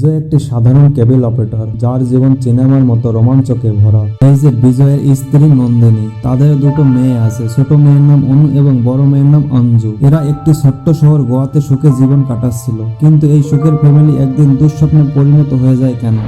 বিজয় একটি সাধারণ কেবল অপারেটর, যার জীবন সিনেমার মতো রোমাঞ্চকে ভরা। এই যে বিজয়ের স্ত্রী নন্দিনী, তাদের দুটো মেয়ে আছে। ছোট মেয়ের নাম অনু এবং বড় মেয়ের নাম অঞ্জু। এরা একটি ছোট্ট শহর গোয়াতে সুখে জীবন কাটাচ্ছিল, কিন্তু এই সুখের ফ্যামিলি একদিন দুঃস্বপ্নে পরিণত হয়ে যায় কেন?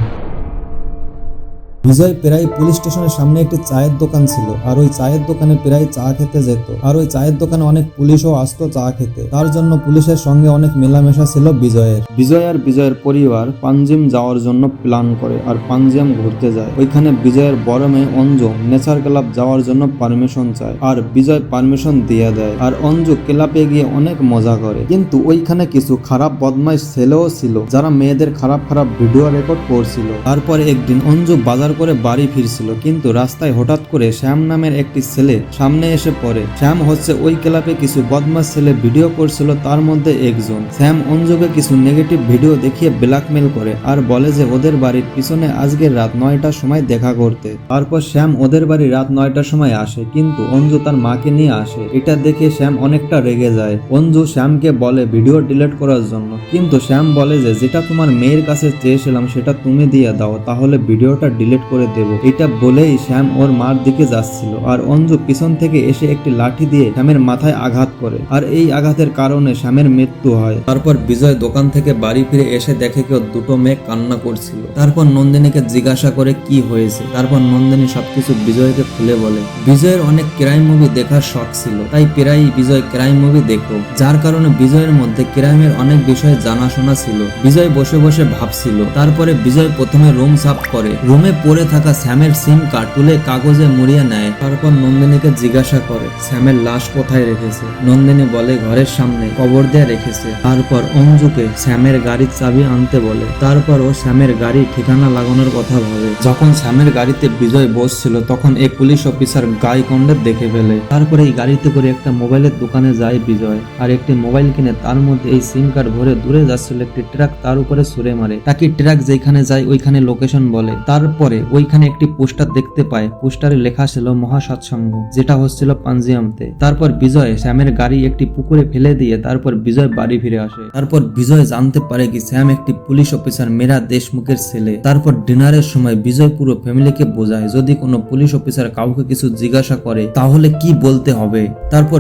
বিজয় প্রায় পুলিশ স্টেশনের সামনে একটি চায়ের দোকান ছিল, আর ওই চায়ের দোকানে প্রায় চা খেতে যেত। আর ওই চায়ের দোকানে অনেক পুলিশও আসতো চা খেতে। তার জন্য পুলিশের সঙ্গে অনেক মেলামেশা ছিল বিজয়ের। বিজয় আর বিজয়ের পরিবার পাঞ্জিম যাওয়ার জন্য প্ল্যান করে, আর পাঞ্জিম ঘুরতে যায়। ওইখানে বিজয়ের বড় মেয়ে অঞ্জু নেচার ক্লাব যাওয়ার জন্য পারমিশন চায়, আর বিজয় পারমিশন দিয়ে দেয়। আর অঞ্জু ক্লাবে গিয়ে অনেক মজা করে, কিন্তু ওইখানে কিছু খারাপ বদমাইশ ছেলেও ছিল, যারা মেয়েদের খারাপ খারাপ ভিডিও রেকর্ড করছিল। তারপরে একদিন অঞ্জু বাজার করে বাড়ি ফিরছিল, কিন্তু রাস্তায় হঠাৎ করে শ্যাম নামের একটি ছেলে সামনে এসে পড়ে। শ্যাম হচ্ছে ওই ক্লাবে কিছু বদমাশ ছেলে ভিডিও করছিল, তার মধ্যে একজন। শ্যাম অঞ্জুকে কিছু নেগেটিভ ভিডিও দেখিয়ে ব্ল্যাকমেল করে, আর বলে যে ওদের বাড়ির পিছনে আজকে রাত 9টার সময় দেখা করতে। তারপর শ্যাম ওদের বাড়ি রাত 9টার সময় আসে, কিন্তু অঞ্জু তার মাকে নিয়ে আসে। এটা দেখে শ্যাম অনেকটা রেগে যায়। অঞ্জু শ্যামকে বলে ভিডিও ডিলিট করার জন্য, কিন্তু শ্যাম বলে যে যেটা তোমার মেয়ের কাছে চেয়েছিলাম সেটা তুমি দিয়ে দাও, তাহলে ভিডিওটা ডিলিট করে দেব। এটা বলেই শ্যাম ওর মার দিকে যাচ্ছিল, আর অঞ্জু পিছন থেকে এসে একটি লাঠি দিয়ে শ্যামের মাথায় আঘাত করে, আর এই আঘাতের কারণে শ্যামের মৃত্যু হয়। তারপর বিজয় দোকান থেকে বাড়ি ফিরে এসে দেখে কেউ দুটো মেয়ে কান্না করছিল। তারপর নন্দিনীকে জিজ্ঞাসা করে কি হয়েছে। তারপর নন্দিনী সবকিছু বিজয়কে খুলে বলে। বিজয়ের অনেক ক্রাইম মুভি দেখার শখ ছিল, তাই প্রায়ই বিজয় ক্রাইম মুভি দেখতো, যার কারণে বিজয়ের মধ্যে ক্রাইমের অনেক বিষয়ে জানাশোনা ছিল। বিজয় বসে বসে ভাবছিল। তারপরে বিজয় প্রথমে রুম সাফ করে, রুমে পড়ে থাকা শ্যামের সিম কার্ড তুলে কাগজে মুড়িয়ে নেয়। তারপর নন্দিনীকে জিজ্ঞাসা করে শ্যামের লাশ কোথায় রেখেছে। নন্দিনী বলে ঘরের সামনে কবর দিয়ে রেখেছে। তারপর অঞ্জুকে শ্যামের গাড়ির চাবি আনতে বলে। তারপর ও শ্যামের গাড়ি ঠিকানা লাগানোর কথা ভাবে। যখন শ্যামের গাড়িতে বিজয় বসছিল, তখন এক পুলিশ অফিসার গাইকন্ডে দেখে ফেলে। তারপরে এই গাড়িতে করে একটা মোবাইলের দোকানে যায় বিজয়, আর একটি মোবাইল কিনে তার মধ্যে এই সিম কার্ড ভরে দূরে যাচ্ছিল একটি ট্রাক তার উপরে ছুড়ে মারে। তাকে ট্রাক যেখানে যায় ওইখানে লোকেশন বলে। তারপরে ওইখানে একটি পোস্টার দেখতে পায়। পোস্টারে লেখা ছিল মহাসৎসঙ্গ, যেটা হচ্ছিল পাঞ্জিয়ামতে। তারপর বিজয় শ্যামের গাড়ি একটি পুকুরে ফেলে দিয়ে তারপর বিজয় বাড়ি ফিরে আসে। তারপর বিজয় জানতে পারে কি শ্যাম একটি পুলিশ অফিসার মীরা দেশমুখের ছেলে। তারপর ডিনারের সময় বিজয় পুরো ফ্যামিলিকে বোঝায় যদি কোনো পুলিশ অফিসার কাউকে কিছু জিজ্ঞাসা করে তাহলে কি বলতে হবে। তারপর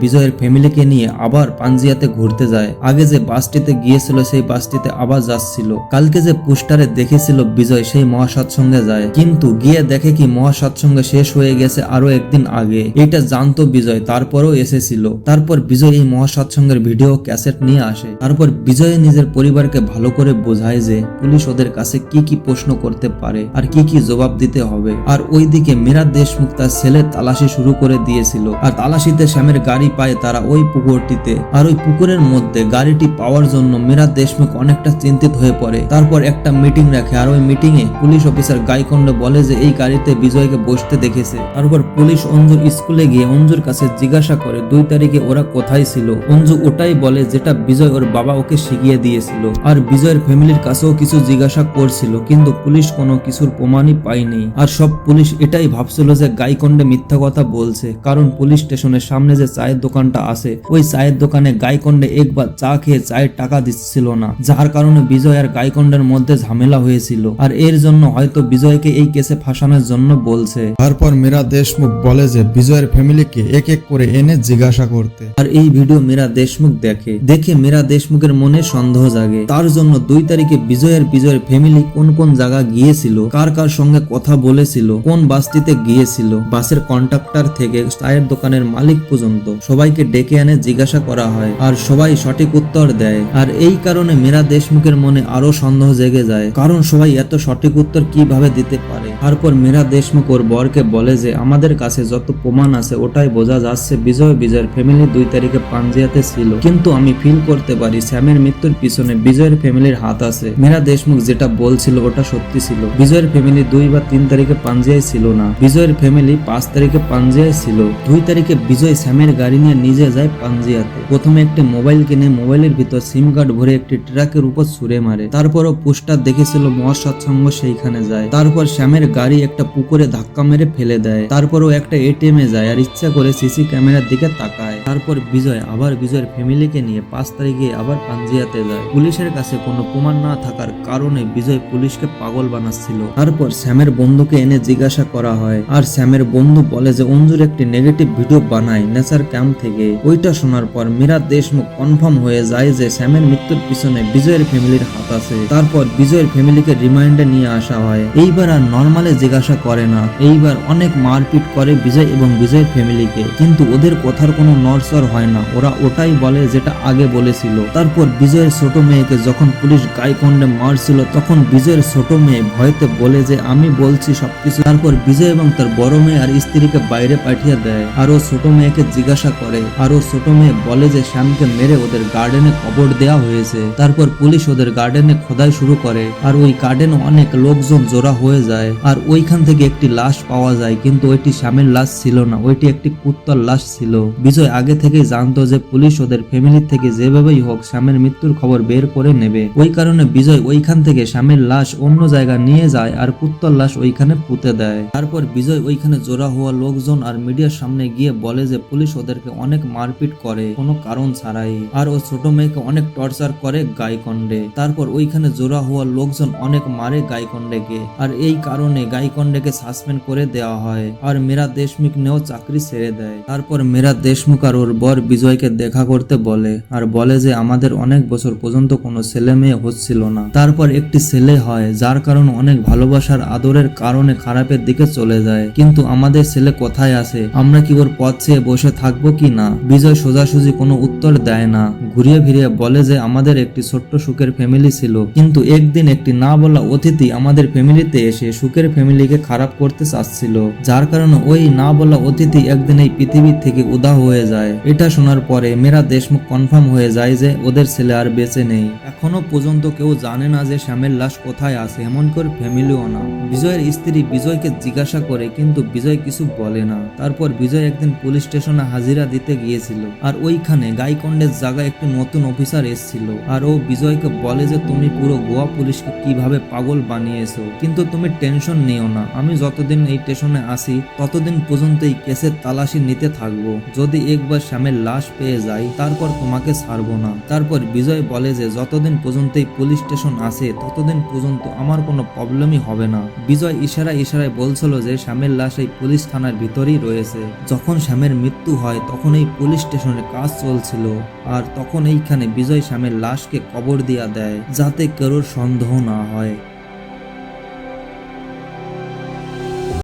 বিজয়ের ফ্যামিলিকে নিয়ে আবার পাঞ্জিয়াতে ঘুরতে যায়। আগে যে বাসটিতে গিয়েছিল সেই বাসটিতে আবার যাচ্ছিল। কালকে যে পোস্টারে দেখেছিল বিজয় সেই মহাসৎসঙ্গে যায়, কিন্তু গিয়ে দেখে কি মহাসৎসঙ্গে শেষ হয়ে গেছে আরো একদিন আগে। এটা জানতো বিজয়, তারপরও এসেছিল। তারপর বিজয় এই মহাসৎসঙ্গের ভিডিও ক্যাসেট নিয়ে আসে। তারপর বিজয় নিজের পরিবারকে ভালো করে বোঝায় যে পুলিশ ওদের কাছে কি কি প্রশ্ন করতে পারে আর কি কি জবাব দিতে হবে। আর ওইদিকে মীরা দেশমুখ তার ছেলে তালাশি শুরু করে দিয়েছিল, আর তালাশিতে শ্যামের গাড়ি পায় তারা ওই পুকুরটিতে। আর ওই পুকুরের মধ্যে গাড়িটি পাওয়ার জন্য মীরা দেশমুখ অনেকটা চিন্তিত হয়ে পড়ে। তারপর একটা মিটিং রাখে, আর ওই মিটিং এ পুলিশ অফিসার গাইকন্ড বলে যে এই গাড়িতে বিজয়কে বসতে দেখেছে। তারপর পুলিশ অঞ্জুর স্কুলে গিয়ে অঞ্জুর কাছে জিজ্ঞাসা করে 2 তারিখে ওরা কোথায় ছিল। অঞ্জু ওটাই বলে যেটা বিজয় ওর বাবা ওকে শিখিয়ে দিয়েছিল। আর বিজয়ের ফ্যামিলির কাছেও কিছু জিজ্ঞাসা করছিল, কিন্তু পুলিশ কোনো কিছুর প্রমাণই পায়নি। আর সব পুলিশ এটাই ভাবছিল যে গাইকন্ডে মিথ্যা কথা বলছে, কারণ পুলিশ স্টেশনের সামনে যে চায়ের দোকানটা আছে ওই চায়ের দোকানে গাইকন্ডে একবার চা খেয়ে চায়ের টাকা দিচ্ছিল না, যার কারণে বিজয় আর গাইকন্ডের মধ্যে ঝামেলা হয়েছিল। আর এর জন্য হয়তো বিজয়কে এই কেসে ফাঁসানোর জন্য বলছে। তারপর মীরা দেশমুখ বলে যে বিজয়ের ফ্যামিলিকে এক এক করে এনে জিজ্ঞাসা করতে। আর এই ভিডিও মীরা দেশমুখ দেখে মীরা দেশমুখের মনে সন্দেহ জাগে। তার জন্য 2 তারিখে বিজয়ের ফ্যামিলি কোন কোন জায়গা গিয়েছিল, কার কার সঙ্গে কথা বলেছিল, কোন বাসটিতে গিয়েছিল, বাসের কন্ডাক্টর থেকে চায়ের দোকানের মালিক পর্যন্ত সবাইকে ডেকে এনে জিজ্ঞাসা করা হয়, আর সবাই সঠিক উত্তর দেয়। আর এই কারণে মীরা দেশমুখের মনে আরো সন্দেহ জেগে যায়, কারণ সবাই এত সঠিক উত্তর কিভাবে দিতে পারে। তারপর মীরা দেশমুখ ওর বরকে বলে যে আমাদের কাছে যত প্রমাণ আছে ওটাই বোঝা যাচ্ছে বিজয়ের ফ্যামিলি 2 তারিখে পাঞ্জিয়াতে ছিল, কিন্তু আমি ফিল করতে পারি শ্যামের মৃত্যুর পিছনে বিজয়ের ফ্যামিলির হাত আছে। মীরা দেশমুখ যেটা বলছিল ওটা সত্যি ছিল। বিজয়ের ফ্যামিলি 2 বা 3 তারিখে পাঞ্জিয়ায় ছিল না, বিজয়ের ফ্যামিলি 5 তারিখে পাঞ্জিয়ায় ছিল। 2 তারিখে বিজয় শ্যামের গাড়ি নিয়ে নিজে যায় পাঞ্জিয়াতে। প্রথমে একটি মোবাইল কিনে মোবাইলের ভিতর সিম কার্ড ভরে একটি ট্রাকের উপর ছুড়ে মারে। তারপরও পোস্টার দেখেছিল মহাসৎসঙ্গ সেইখানে যায়। তারপর শ্যামের শ্যামের গাড়ি একটা পুকুরে ধাক্কা মেরে ফেলে দেয়। তারপরও একটা এটিএমে যায় আর ইচ্ছা করে সিসি ক্যামেরার দিকে তাকায়। তারপর বিজয় আবার বিজয়ের ফ্যামিলিকে নিয়ে 5 তারিখে আবার পাঞ্জিয়াতে যায়। পুলিশের কাছে কোনো প্রমাণ না থাকার কারণে বিজয় পুলিশকে পাগল বানাচ্ছিল। তারপর শ্যামের বন্ধুকে এনে জিজ্ঞাসা করা হয় আর শ্যামের বন্ধু বলে যে অঞ্জুর একটি নেগেটিভ ভিডিও বানায় নেচার ক্যাম্প থেকে। ওইটা শোনার পর মীরা দেশমুখ কনফার্ম হয়ে যায় যে শ্যামের মৃত্যুর পিছনে বিজয়ের ফ্যামিলির হাত আছে। তারপর বিজয়ের ফ্যামিলিকে রিমাইন্ডে নিয়ে আসা হয়। এইবার আর নর্মালে জিজ্ঞাসা করে না, এইবার অনেক মারপিট করে বিজয় এবং বিজয়ের ফ্যামিলিকে, কিন্তু ওদের কথার কোনো নড়চড় হয় না। ওরা ওটাই বলে যেটা আগে বলেছিল। তারপর বিজয়ের ছোট মেয়েকে যখন পুলিশ গাইকন্ডে মারছিল তখন বিজয়ের ছোট মেয়ে ভয়তে বলে যে আমি বলছি সবকিছু। তারপর বিজয় এবং তার বড় মেয়ে আর স্ত্রীকে বাইরে পাঠিয়ে দেয় আর ও ছোট মেয়েকে জিজ্ঞাসা করে আর ও ছোট মেয়ে বলে যে শ্যামকে মেরে ওদের গার্ডেনে কবর দেওয়া হয়েছে। তারপর পুলিশ ওদের গার্ডেনে খোদাই শুরু করে আর ওই গার্ডেনে অনেক লোকজন জোড়া হয়ে যায় আর ওইখান থেকে একটি লাশ পাওয়া যায়, কিন্তু ওইটি শ্যামের লাশ ছিল না, ওইটি একটি কুত্তার লাশ ছিল। বিজয় আগে থেকেই জানতো যে পুলিশ ওদের ফ্যামিলি থেকে যেভাবেই হোক শ্যামের মৃত্যুর খবর বের করে নেবে। ওই কারণে বিজয় ওইখান থেকে শ্যামের লাশ অন্য জায়গায় নিয়ে যায় আর কুত্তার লাশ ওইখানে পুঁতে দেয়। তারপর বিজয় ওইখানে জোড়া হওয়া লোকজন আর মিডিয়ার সামনে গিয়ে বলে যে পুলিশ ওদেরকে অনেক মারপিট করে কোনো কারণ ছাড়াই আর ও ছোট মেয়েকে অনেক টর্চার করে গাইকন্ডে। তারপর ওইখানে জোড়া হওয়া লোকজন অনেক মারে গাইকন্ডেকে আর এই কারণে গাইকন্ডেকে সাসপেন্ড করে দেওয়া হয় আর মীরা দেশমুখ নেও চাকরি ছেড়ে দেয়। তারপর মীরা দেশমুখ আর ওর বর বিজয়কে দেখা করতে বলে আর বলে যে আমাদের অনেক বছর পর্যন্ত কোনো ছেলে মেয়ে হচ্ছিল না, তারপর একটি ছেলে হয় যার কারণে অনেক ভালোবাসার আদরের কারণে খারাপের দিকে চলে যায়, কিন্তু আমাদের ছেলে কোথায় আছে, আমরা কি ওর পথ চেয়ে বসে থাকবো কি না? বিজয় সোজাসুজি কোনো উত্তর দেয় না, ঘুরিয়ে ফিরিয়ে বলে যে আমাদের একটি ছোট্ট সুখের ফ্যামিলি ছিল, কিন্তু একদিন একটি না বলা অতিথি আমাদের ফ্যামিলিতে এসে সুখের ফ্যামিলিকে খারাপ করতে চাচ্ছিল, যার কারণে ওই না বলা অতিথি একদিন এই পৃথিবী থেকে উধাও হয়ে যায়। এটা শোনার পরে মীরা দেশমুখ কনফার্ম হয়ে যায় যে ওদের ছেলে আর বেঁচে নেই। এখনো পর্যন্ত কেউ জানে না যে শ্যামের লাশ কোথায় আছে, এমন করে ফ্যামিলিও না। বিজয়ের স্ত্রী বিজয়কে জিজ্ঞাসা করে কিন্তু বিজয় কিছু বলে না। তারপর বিজয় একদিন পুলিশ স্টেশনে হাজিরা দিতে গিয়েছিল আর ওইখানে গাইকন্ডের জায়গায় একটি নতুন অফিসার এসেছিল আর ও বিজয়কে বলে যে তুমি পুরো গোয়া পুলিশকে কিভাবে পাগল বানিয়েছো, কিন্তু তুমি টেনশন নিও না, আমি যতদিন এই স্টেশনে আসি ততদিন পর্যন্ত এই কেসের তালাশি নিতে থাকবো, যদি একবার শ্যামের লাশ পেয়ে যাই তারপর তোমাকে ছাড়বো না। তারপর বিজয় বলে যে যতদিন পর্যন্ত এই পুলিশ স্টেশন আছে ততদিন পর্যন্ত আমার কোনো প্রবলেমই হবে না। বিজয় ইশারায় বলছিল যে শ্যামের লাশ এই পুলিশ থানার ভিতরেই রয়েছে। যখন শ্যামের মৃত্যু হয় তখন এই পুলিশ স্টেশনে কাজ চলছিল আর তখন এইখানে বিজয় শ্যামের লাশকে কবর দিয়া দেয় যাতে কারোর সন্দেহ না হয়।